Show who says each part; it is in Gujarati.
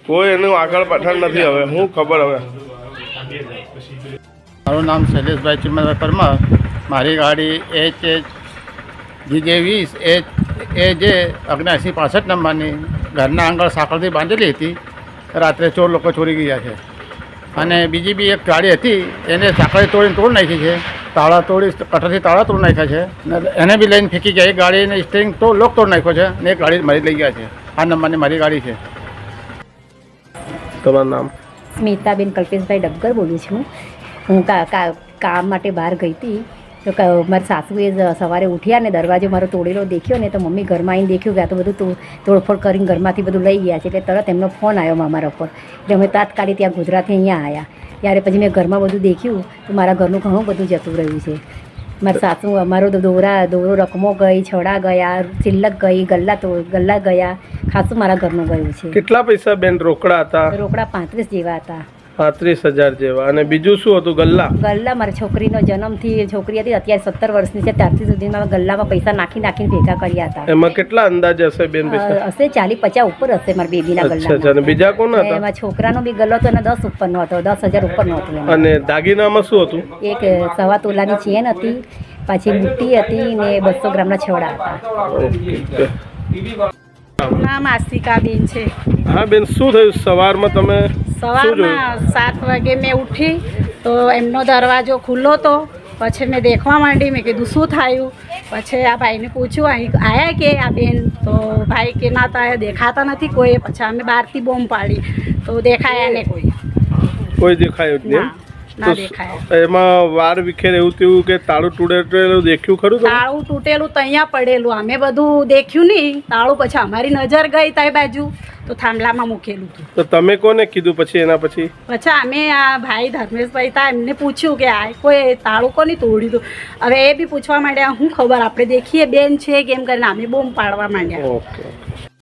Speaker 1: કોઈ એનું આગળ પાછળ નથી. હવે હું ખબર હવે
Speaker 2: મારું નામ શૈલેષભાઈ ચિમનભાઈ પરમાર. મારી ગાડી HH-GJ20 જે 7965 નંબરની ઘરના આંગળ સાંકળથી બાંધેલી હતી. રાત્રે ચોર લોકો ચોરી ગયા છે. અને બીજી બી એક ગાડી હતી એને સાંકળી તોડીને તોડ નાખી છે. તાળા તોડી કટરથી તાળા તોડ નાખ્યા છે. એને બી લઈને ફેંકી ગયા. એક ગાડીને સ્ટેરિંગ તો લોક તોડ નાખ્યો છે અને એક ગાડી મારી લઈ ગયા છે. આ નંબરની મારી ગાડી છે.
Speaker 1: તમારું નામ?
Speaker 3: સ્મિતાબેન કલ્પેશભાઈ ડબગર બોલું છું. હું કામ માટે બહાર ગઈ હતી તો મારા સાસુએ સવારે ઉઠ્યા ને દરવાજો મારો તોડેલો દેખ્યો ને તો મમ્મી ઘરમાં આવીને દેખ્યું કે આ તો બધું તોડફોડ કરીને ઘરમાંથી બધું લઈ ગયા છે. એટલે તરત એમનો ફોન આવ્યો મારા ઉપર. એટલે અમે તાત્કાલિક ત્યાં ગુજરાતથી અહીંયા આવ્યા. ત્યારે પછી મેં ઘરમાં બધું દેખ્યું તો મારા ઘરનું ઘણું બધું જતું રહ્યું છે. મારા સાસુ અમારો દોરો રકમો ગઈ, છડા ગયા, સિલ્લક ગઈ, ગલ્લા ગયા, ખાસું મારા ઘરનું ગયું છે.
Speaker 1: કેટલા પૈસા બેન રોકડા હતા?
Speaker 3: રોકડા 35 જેવા હતા.
Speaker 1: 35,000 જેવા. અને બીજું શું હતું? ગલ્લા
Speaker 3: મારી છોકરીનો જન્મથી છોકરી હતી, અત્યારે 17 વર્ષની છે. ત્યારથી સુધીમાં ગલ્લામાં પૈસા નાખીને ભેગા કર્યા હતા.
Speaker 1: એમાં કેટલા અંદાજ હશે બેન?
Speaker 3: હશે 40-50 ઉપર હશે મારા બેબીના ગલ્લા.
Speaker 1: અને બીજા કોણ હતા?
Speaker 3: એમાં છોકરાનો બી ગલ્લો હતો અને 10 ઉપરનો હતો, 10,000 ઉપરનો હતો.
Speaker 1: અને દાગીનામાં શું હતું?
Speaker 3: એક 1.25 તોલાની ચેન હતી, પાછી બુટ્ટી હતી ને 200 ગ્રામના છોડા હતા.
Speaker 4: નામ આશિકાબેન છે.
Speaker 1: હા બેન, શું થયું સવારમાં? તમે
Speaker 4: સવારમાં 7 વાગે મેં ઉઠી તો એમનો દરવાજો ખુલ્લો હતો. પછી મેં દેખવા માંડી. મેં કીધું શું થયું? પછી આ ભાઈને પૂછ્યું અહીં આવ્યા કે આ બેન? તો ભાઈ કે ના તા દેખાતા નથી કોઈ. પછી અમે બહારથી બોમ્બ પાડી તો દેખાયા ને
Speaker 1: કોઈ દેખાયું જ નહીં.
Speaker 4: ના દેખાયા.
Speaker 1: એમાં વાર વિખેર એવું થયું કે તાળું તૂટેલું દેખ્યું ખરું?
Speaker 4: તાળું તૂટેલું તો અહીંયા પડેલું. અમે બધું દેખ્યું નહીં તાળું. પછી અમારી નજર ગઈ ત્યાં બાજુ તો થાંભલામાં મૂકેલું હતું.
Speaker 1: તો તમે કોને કીધું પછી? એના પછી
Speaker 4: અમે આ ભાઈ ધર્મેશભાઈ હતા એમને પૂછ્યું કે આ કોઈ તાળું કોની તોડ્યું હતું. હવે એ બી પૂછવા માંડ્યા. શું ખબર, આપણે દેખીએ બેન છે કેમ કરીને અમે બોમ્બ પાડવા માંડ્યા.
Speaker 1: ઓકે.